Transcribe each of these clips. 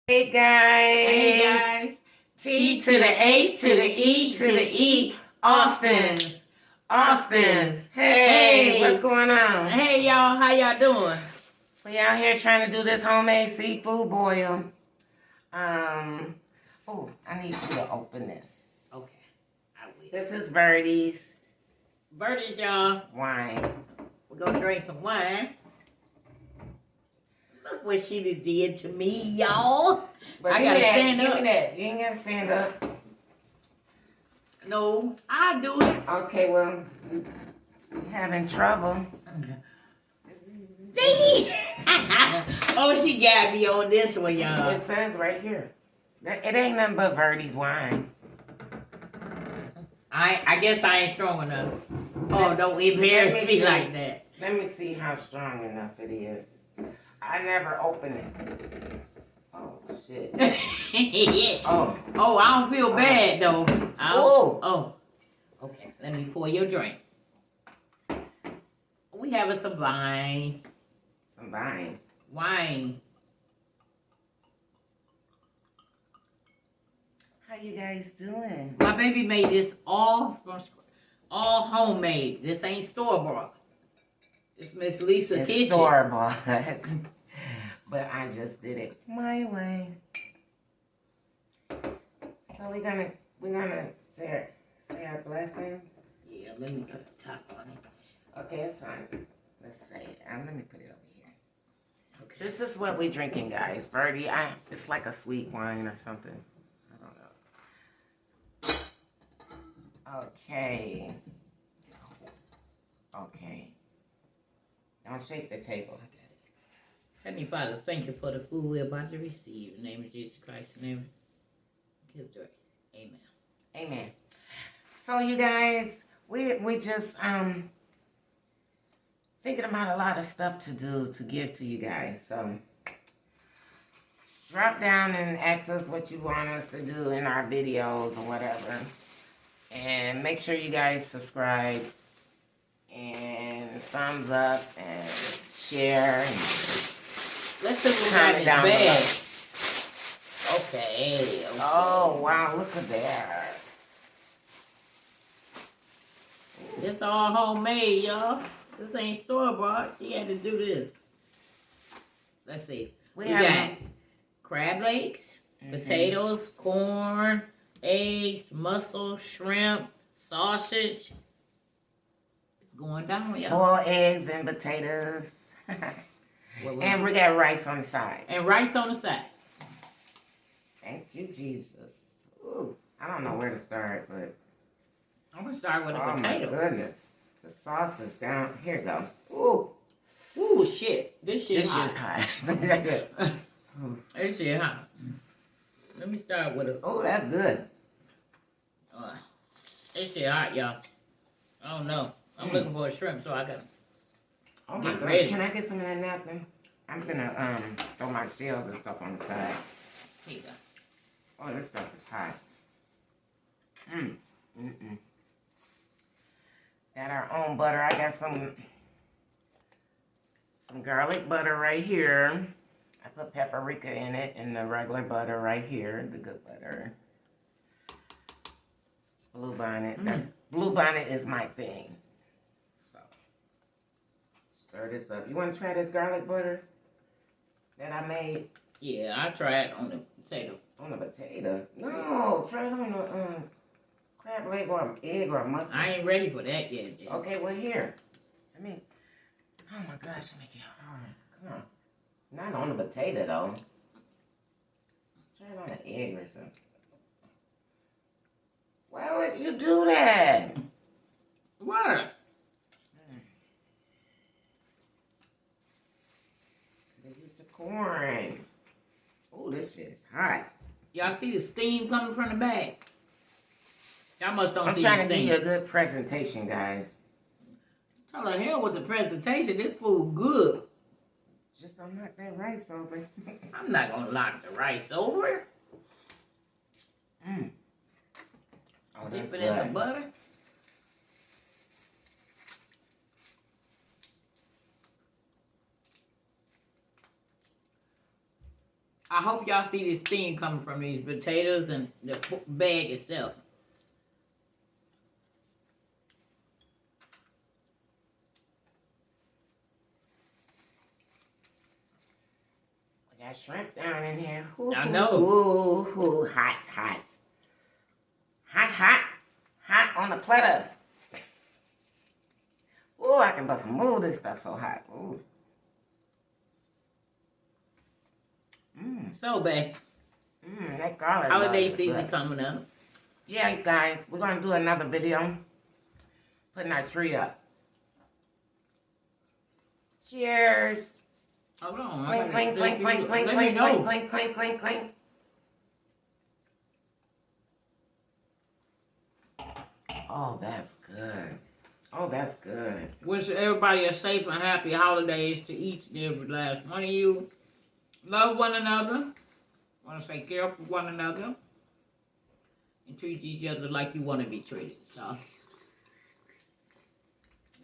Hey guys. Hey guys. T to the H to the E to the E. Austin's. Hey, what's going on? Hey y'all, how y'all doing? We out here trying to do this homemade seafood boil. Oh, I need you to open this. Okay, I will. This is Birdie's y'all. wine. We're gonna drink some wine. Look what she did to me, y'all. But I gotta stand up. Give me that. You ain't gotta stand up. No, I'll do it. Okay, well, you having trouble. Oh, she got me on this one, y'all. It says right here. It ain't nothing but Birdie's wine. I guess I ain't strong enough. Oh, don't embarrass me like that. Let me see how strong enough it is. I never open it. Oh, shit. Oh. Oh, I don't feel bad, though. Oh. Okay, let me pour your drink. We having some wine. Some wine. Wine. How you guys doing? My baby made this all homemade. This ain't store-bought. It's Miss Lisa's kitchen. Store-bought. But I just did it my way. So we're gonna say our blessings. Yeah, let me put the top on it. Okay, it's fine. Let's say it. Let me put it over here. Okay. This is what we're drinking, guys. Birdie, it's like a sweet wine or something. I don't know. Okay. Okay. Don't shake the table. Heavenly Father, thank you for the food we're about to receive. In the name of Jesus Christ, in the name of give grace. Amen. Amen. So you guys, we just thinking about a lot of stuff to do to give to you guys. So drop down and ask us what you want us to do in our videos or whatever. And make sure you guys subscribe and thumbs up and share and let's see what's down his bed. Okay. Oh, wow, look at that. It's all homemade, y'all. This ain't store-bought. She had to do this. Let's see. We got crab legs, potatoes, corn, eggs, mussel, shrimp, sausage. It's going down, y'all. Boiled eggs and potatoes. And we got rice on the side. Thank you, Jesus. Ooh, I don't know where to start, but I'm gonna start with a potato. Oh my goodness, the sauce is down. Here you go. Ooh, shit. This shit's hot. This shit hot. Let me start with a. Oh, that's good. This shit hot, y'all. I don't know. I'm looking for a shrimp, so I got. Oh my God. Can I get some of that napkin? I'm gonna throw my shells and stuff on the side. Here you go. Oh, this stuff is hot. Got our own butter. I got some garlic butter right here. I put paprika in it and the regular butter right here, the good butter. Blue Bonnet. Blue Bonnet is my thing. So stir this up. You want to try this garlic butter that I made? Yeah, I tried on the potato. On the potato? No, try it on the crab leg or egg or mussel. I ain't ready for that yet. Okay, well here. Oh my gosh, make it hard. Come on. Not on the potato though. Try it on an egg or something. Why would you do that? What? This is the corn. Oh, this shit is hot. Y'all see the steam coming from the bag? Y'all must don't see the steam. I'm trying to give you a good presentation, guys. Tell the hell with the presentation. This food good. Just don't knock that rice over. I'm not gonna knock the rice over. Oh, dip it in some butter. I hope y'all see this steam coming from these potatoes and the bag itself. We got shrimp down in here. I know. Ooh, hot, hot. Hot, hot. Hot on the platter. Ooh, I can bust move this stuff so hot. Ooh. So, babe. That garlic. Holiday season coming up. Yeah, guys, we're going to do another video. Putting our tree up. Cheers. Hold on. Clink, clink, clink, clink, clink, Let me clink, know. clink, clink, clink, clink. Oh, that's good. Oh, that's good. Wish everybody a safe and happy holidays to each and every last one of you. Love one another. Want to take care of one another. And treat each other like you want to be treated. So,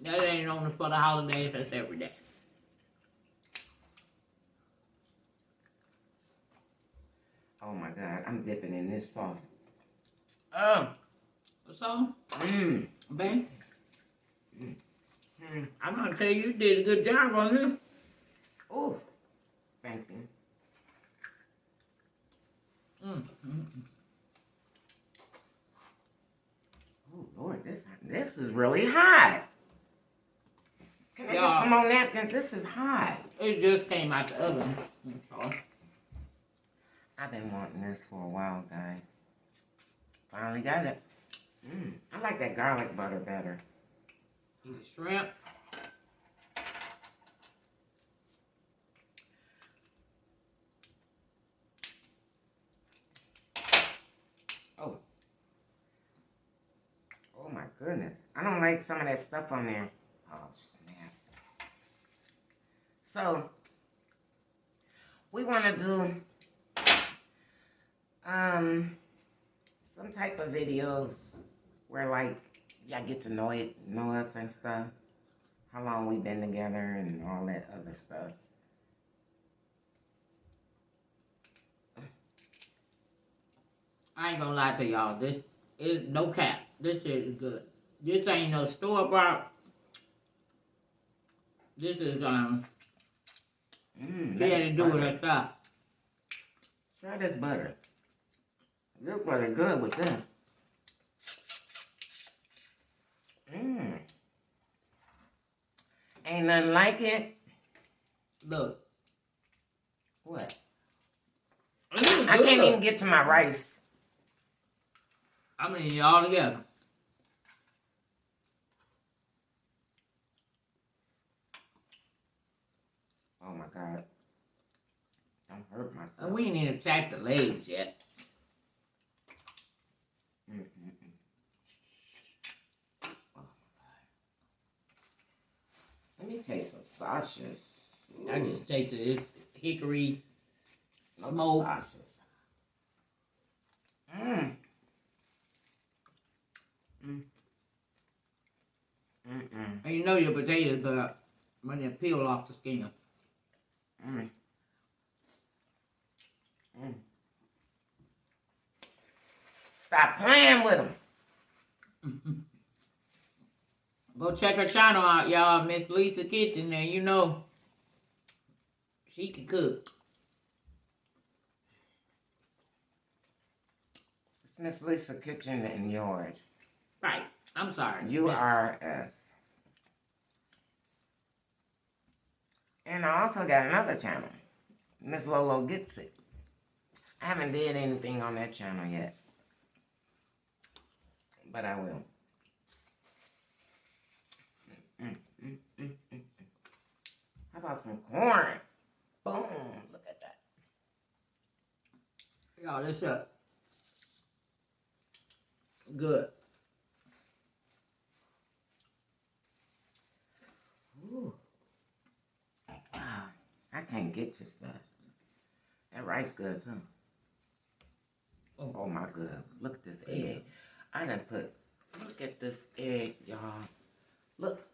that ain't only for the holidays, that's every day. Oh, my God. I'm dipping in this sauce. What's on? Babe? Mm. I'm going to tell you, you did a good job on this. Oh, thank you. Oh, Lord, this is really hot. Can I get some more napkins? This is hot. It just came out the oven. I've been wanting this for a while, guys. Finally got it. I like that garlic butter better. The shrimp. Oh. Oh my goodness. I don't like some of that stuff on there. Oh, snap. So, we want to do some type of videos where, like, y'all get to know us and stuff. How long we've been together and all that other stuff. I ain't gonna lie to y'all. This is no cap. This shit is good. This ain't no store bought. This is she had to do with her stuff. Try this butter. This butter good with this. Ain't nothing like it. Look. What? I can't even get to my rice. I mean, all together. Oh my God. Don't hurt myself. And we ain't even attacked the legs yet. Oh my God. Let me taste some sausages. I just tasted this hickory Smoked sausages. And you know your potatoes good when they peel off the skin. Stop playing with them. Go check her channel out, y'all. Miss Lisa Kitchen, and you know she can cook. It's Miss Lisa Kitchen and yours. Right. I'm sorry. URS. And I also got another channel. Miss Lolo Gets It. I haven't did anything on that channel yet. But I will. How about some corn? Boom. Look at that. Y'all, this up. Good. Ooh. Wow. I can't get your stuff. That rice good too. Oh my God. Look at this egg. I done put, look at this egg, y'all. Look.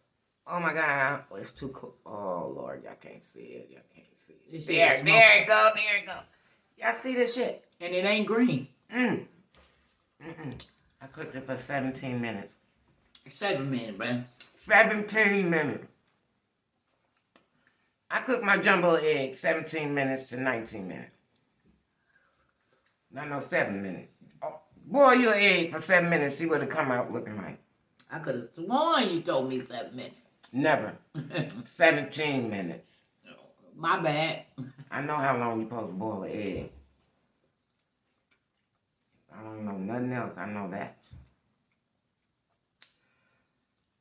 Oh my God. Oh, it's too cool. Oh Lord, y'all can't see it. Y'all can't see it. There it go. There it go. Y'all see this shit? And it ain't green. I cooked it for 17 minutes. 7 minutes, bro. 17 minutes. I cooked my jumbo egg 17 minutes to 19 minutes. No, 7 minutes. Oh, boil your egg for 7 minutes, see what it come out looking like. I could have sworn you told me 7 minutes. Never. 17 minutes. My bad. I know how long you're supposed to boil an egg. I don't know nothing else. I know that.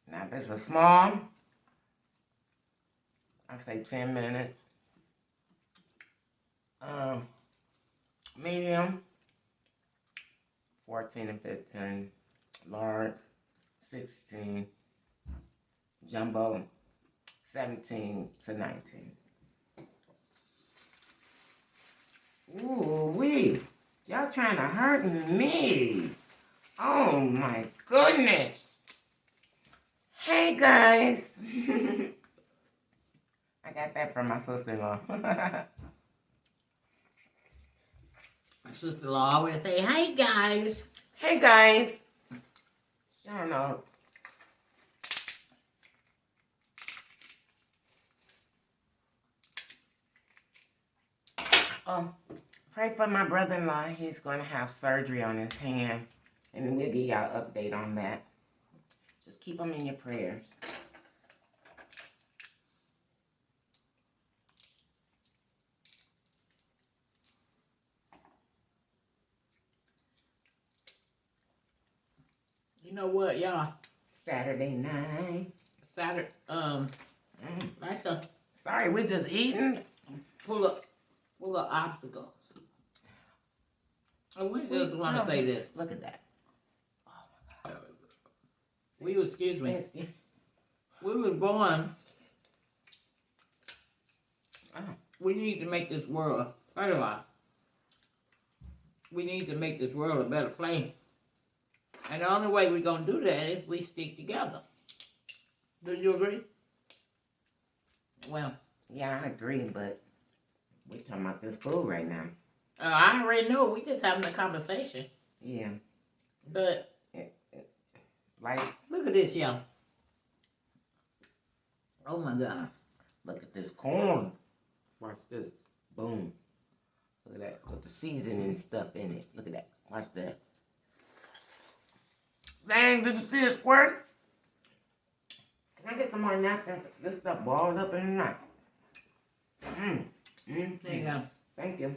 Now, if it's a small, I say 10 minutes. Medium, 14 and 15. Large, 16. Jumbo, 17 to 19. Ooh, wee. Y'all trying to hurt me. Oh, my goodness. Hey, guys. I got that from my sister-in-law. My sister-in-law always say, hey, guys. Hey, guys. Shout out. Oh, pray for my brother-in-law. He's going to have surgery on his hand. And we'll give y'all an update on that. Just keep them in your prayers. You know what, y'all? Saturday night. Like a Sorry, we're just eating. full of obstacles. And we just want to say this. Look at that. Excuse me. We was born. We need to make this world, first of all, we need to make this world a better place. And the only way we're going to do that is we stick together. Do you agree? Well. Yeah, I agree, but we're talking about this food right now. I already know. We just having a conversation. Yeah. But, like, look at this, y'all. Oh, my God. Look at this corn. Watch this. Boom. Look at that. With the seasoning stuff in it. Look at that. Watch that. Dang, did you see it squirt? Can I get some more napkins? This stuff balled up in the knot. There you go. Thank you.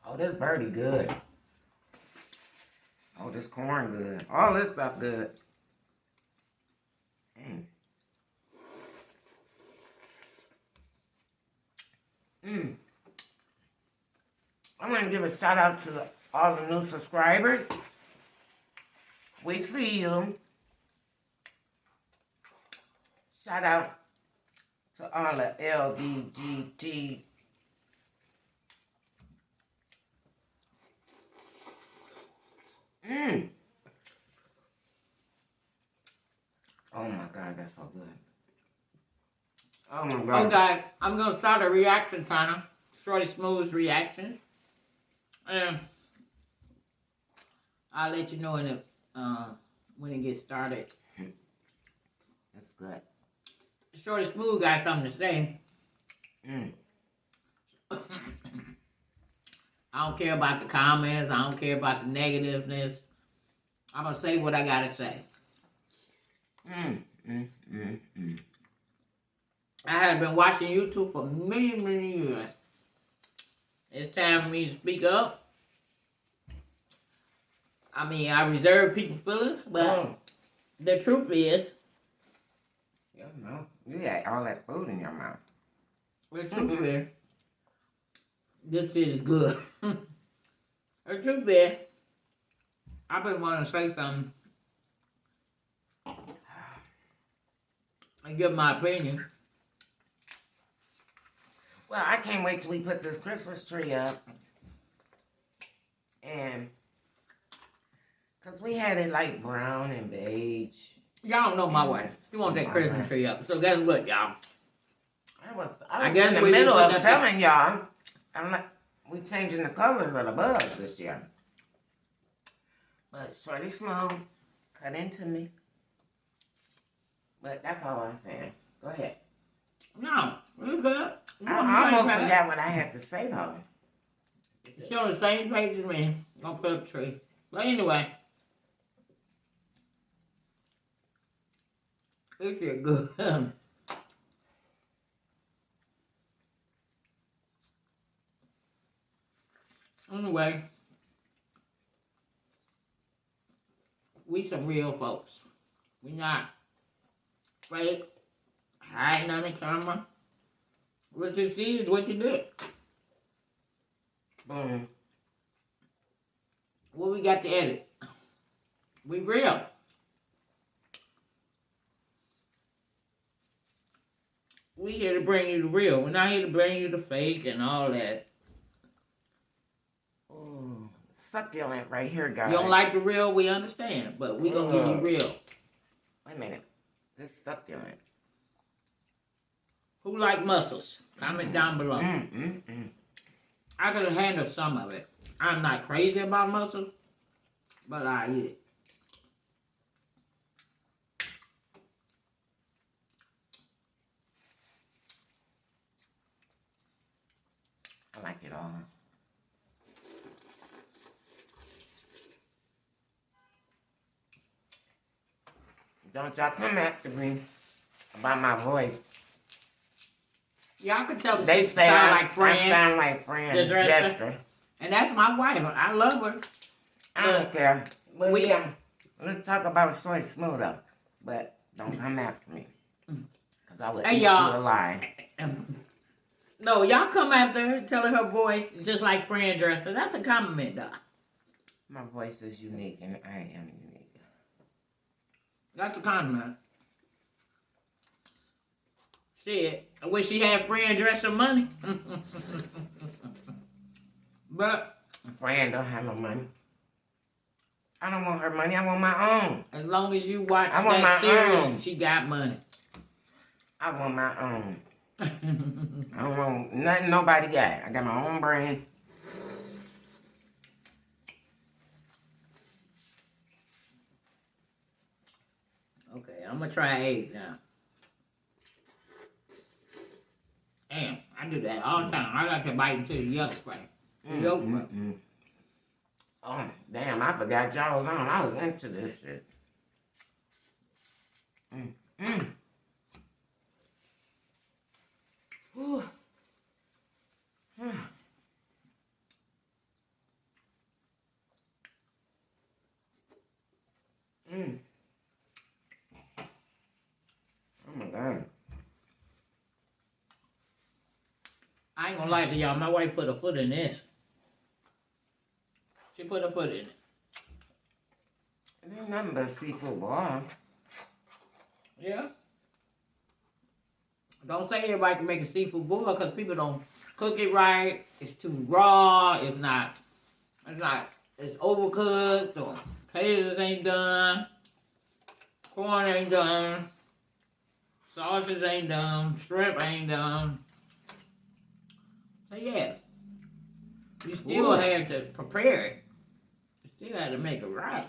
Oh, this birdie good. Oh, this corn good. All this stuff good. I want to give a shout out to all the new subscribers. We see you. Shout out to all the LBGT. Oh my God, that's so good. Oh my God. Okay, I'm going to start a reaction channel. Shorty Smooth's reactions. I'll let you know when it gets started. That's good. Shorty Smooth got something to say. I don't care about the comments. I don't care about the negativeness. I'm going to say what I got to say. I have been watching YouTube for many years. It's time for me to speak up. I mean, I reserve people's feelings, but the truth is... Yeah, no. You got all that food in your mouth. The truth is, this shit is good. The truth is, I've been wanting to say something and give my opinion. Well, I can't wait till we put this Christmas tree up. And, because we had it like brown and beige. Y'all don't know my wife. She wants that Christmas tree up. So guess what, y'all? I I was guess in the we middle put of that- telling y'all. I'm like, we changing the colors of the bugs this year. But Shorty Smooth, cut into me. But that's all I'm saying. Go ahead. No, it's good. I almost forgot what I had to say though. She's on the same page as me. Gonna put up a tree. But anyway. This shit good. Anyway. We some real folks. We not fake, hiding on the camera. What you see is what you get. Boom. What we got to edit? We real. We here to bring you the real. We're not here to bring you the fake and all that. Ooh, succulent right here, guys. You don't like the real, we understand. But we gonna give you real. Wait a minute. This succulent. Who like mussels? Comment down below. I could handle some of it. I'm not crazy about mussels, but I eat it. I like it all. Don't y'all come after me about my voice. Y'all can tell the They sister say sound I like Fran. sound like Fran the dresser. Jester. And that's my wife. I love her. I don't care. But We- yeah, let's talk about Shorty Smooth though. But don't come after me. Because I would Hey, eat y'all. you alive. No, y'all come after her telling her voice just like Fran Dresser. That's a compliment, though. My voice is unique and I am unique. That's a compliment. Shit, I wish she had Fran Dresser money. But Fran don't have no money. I don't want her money. I want my own. as long as you watch I want that my series, own. she got money. I want my own. I don't want nothing nobody got. I got my own brand. Okay, I'm gonna try eggs now. Damn, I do that all the time. I like to bite into the yellow part. The yolk part. Oh, damn, I forgot y'all was on. I was into this shit. Whew. Oh my God. I ain't gonna lie to y'all. My wife put a foot in this. She put a foot in it. It ain't nothing but seafood boil. Yeah. Don't say everybody can make a seafood boil because people don't cook it right. It's too raw. It's overcooked or potatoes ain't done. Corn ain't done. Sausage ain't done. Shrimp ain't done. So yeah. You still have to prepare it. You still have to make it right.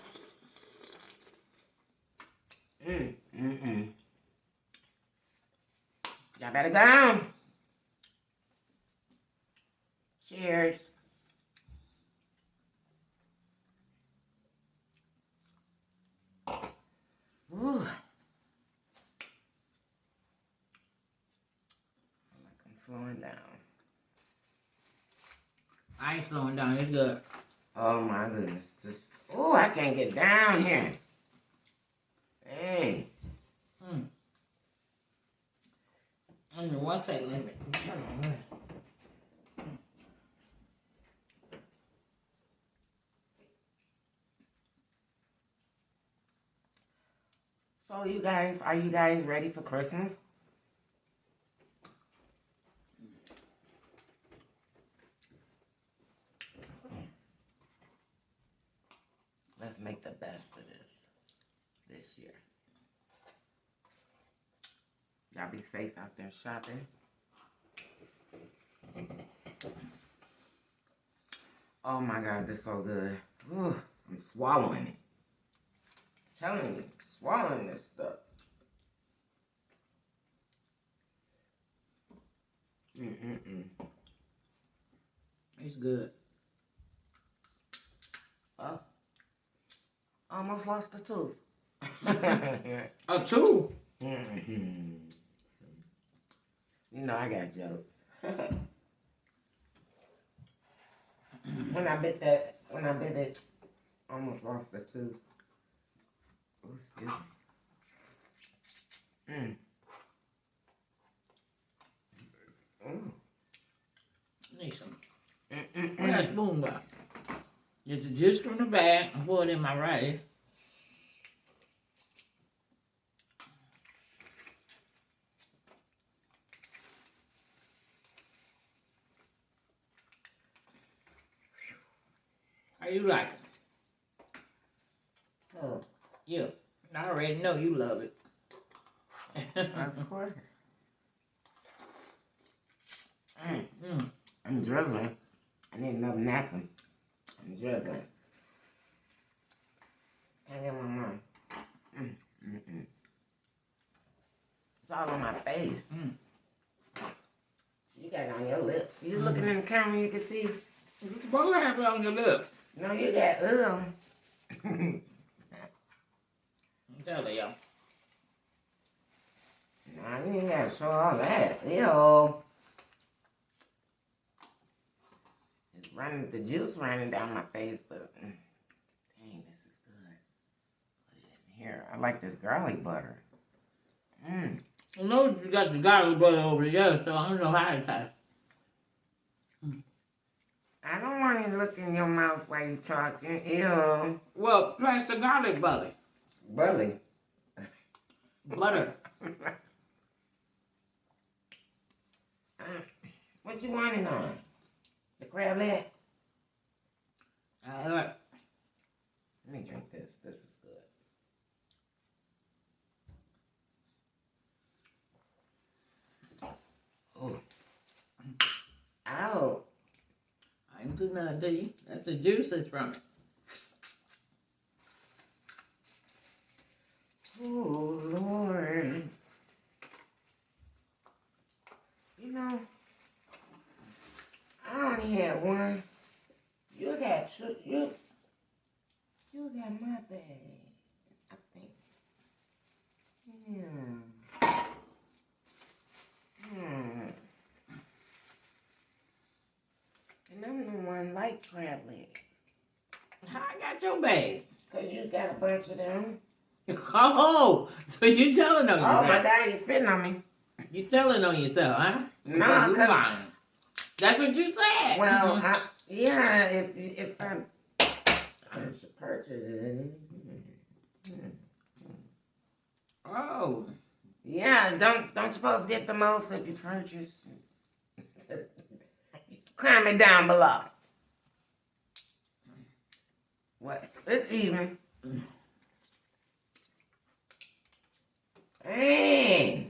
Y'all better go. Cheers. Ooh. I'm slowing down. I ain't slowing down. It's good. Oh my goodness. Oh, I can't get down here. Hey. I don't know what's that limit. So you guys, are you guys ready for Christmas? Let's make the best of this year. Y'all be safe out there shopping. Oh my God, this is so good. Ooh, I'm swallowing it. I'm telling you, swallowing this stuff. It's good. Oh, almost lost a tooth. A tooth? You know I got jokes. When I bit it, almost lost the tooth. Oh, excuse me. Need some. Where's that spoon go? Get the juice from the bag and pour it in my rice. How you like it? Oh, Yeah, I already know you love it. of course. I'm drizzling. I need another napkin. I'm drizzling. I get my mom. It's all on my face. You got it on your lips. You looking in the camera, you can see. What will happen on your lip? No, you got I'm telling y'all. Nah, you ain't gotta show all that. Ew. It's running, the juice running down my face, but dang, this is good. Put it in here. I like this garlic butter. I know you got the garlic butter over there, so I don't know how it tastes. I don't want to look in your mouth while you talking. Ew. Well, press the garlic butter. Really? Butter. What you wanting on? The crab leg? Let me drink this. This is good. Oh. Ow. I ain't do nothing to you. That's the juices from it. Oh, Lord. You know, I only had one. You got two. You got my bag, I think. Yeah. And I'm the one like crab legs. How I got your bag? Because you got a bunch of them. Oh, so you telling on yourself? Oh my God, you spitting on me. You telling on yourself, huh? No, you lying. That's what you said. Well, yeah, if I should purchase it. Oh. Yeah, don't supposed to get the most if you purchase. Comment down below. What? It's even. Hey.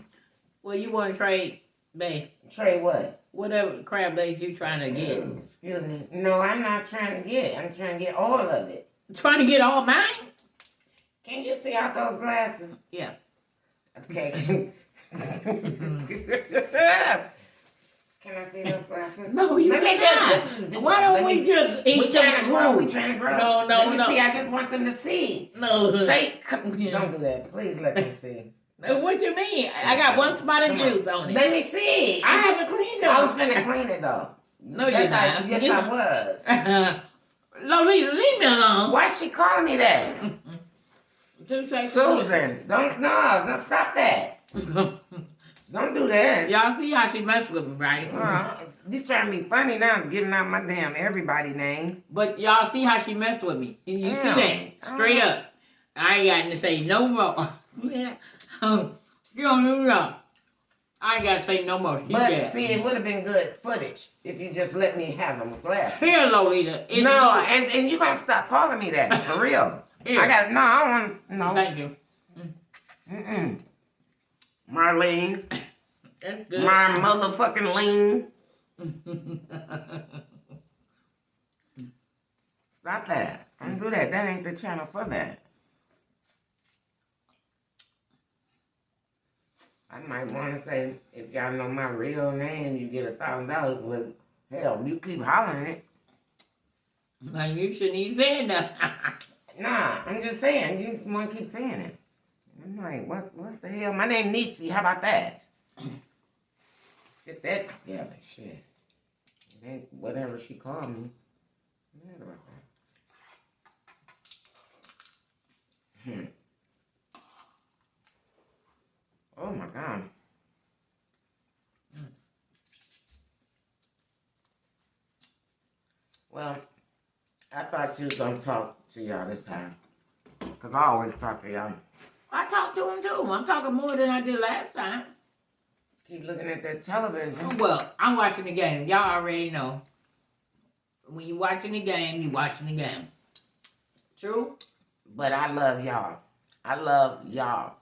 Well, you want to trade, babe? Trade what? Whatever crab legs you trying to get. Excuse me. No, I'm not trying to get. I'm trying to get all of it. Trying to get all mine? Can you see out those glasses? Yeah. Okay. Can I see those glasses? No, you can't. Why don't we just eat them? We trying to grow. No. Let me see. I just want them to see. No. Say, don't do that. Please let them see. What you mean? I got one spot of juice on it. Let me see. I haven't cleaned it. I was finna clean it though. No, you're not. Yes, I was. Lolita, leave me alone. Why is she calling me that? Susan, don't stop that. Don't do that. Y'all see how she messed with me, right? You trying to be funny now, giving out my damn everybody name. But y'all see how she messed with me. You see that? Straight up. I ain't got to say no more. You don't even know. I ain't got to say no more. But see, it would have been good footage if you just let me have them glasses. Here, Lolita. No, and you gonna stop calling me that, for real. Here. I don't want, no. Thank you. Marlene. That's good. My motherfucking lean. Stop that. Don't do that. That ain't the channel for that. I might want to say, if y'all know my real name, you get $1,000. But hell, you keep hollering it. Now you shouldn't even say nothing. Nah, I'm just saying. You want to keep saying it. I'm like, what the hell? My name Nietzsche. How about that? Get that together. Shit. It ain't whatever she called me. I'm mad about that. Oh my God. Well, I thought she was going to talk to y'all this time. Because I always talk to y'all. I talked to him too. I'm talking more than I did last time. Keep looking at that television. Well, I'm watching the game. Y'all already know. When you watching the game, you watching the game. True? But I love y'all. I love y'all.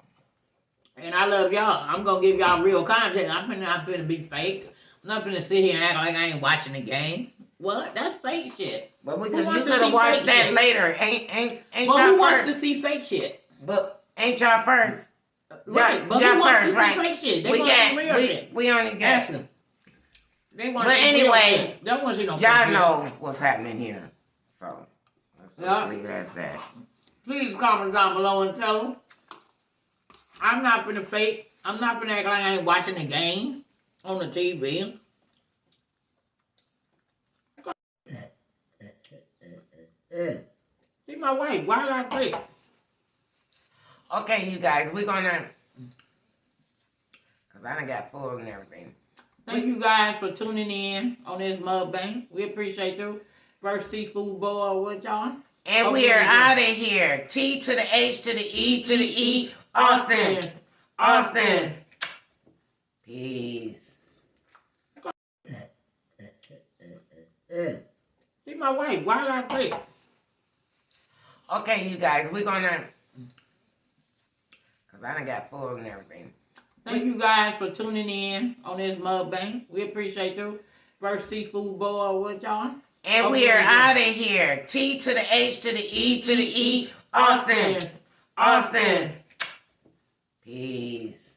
And I love y'all. I'm going to give y'all real content. I'm not finna be fake. I'm not finna sit here and act like I ain't watching the game. What? That's fake shit. But we could have watched that shit later. Ain't well, y'all who first? wants to see fake shit? But ain't y'all first? Right, but who wants to see fake shit? They want to see real shit. We only got. Ask them. They want but to see anyway, real shit. They want to see no y'all know what's happening here. So, let's just leave it as that. Please comment down below and tell them. I'm not finna fake. I'm not finna act like I ain't watching the game on the TV. See my wife. Why did I fake? Okay, you guys, we're gonna. Because I done got full and everything. Thank you guys for tuning in on this MukBang. We appreciate you. First seafood boil with y'all. And we are out of here. T to the H to the E to the E. Austin. Austin. Peace. See my wife. Why did I fake? Okay, you guys, we're gonna. Because I done got full and everything. Thank you guys for tuning in on this MukBang. We appreciate you. First seafood boil with y'all. And we are out of here. T to the H to the E to the E. Austin. Austin. Peace.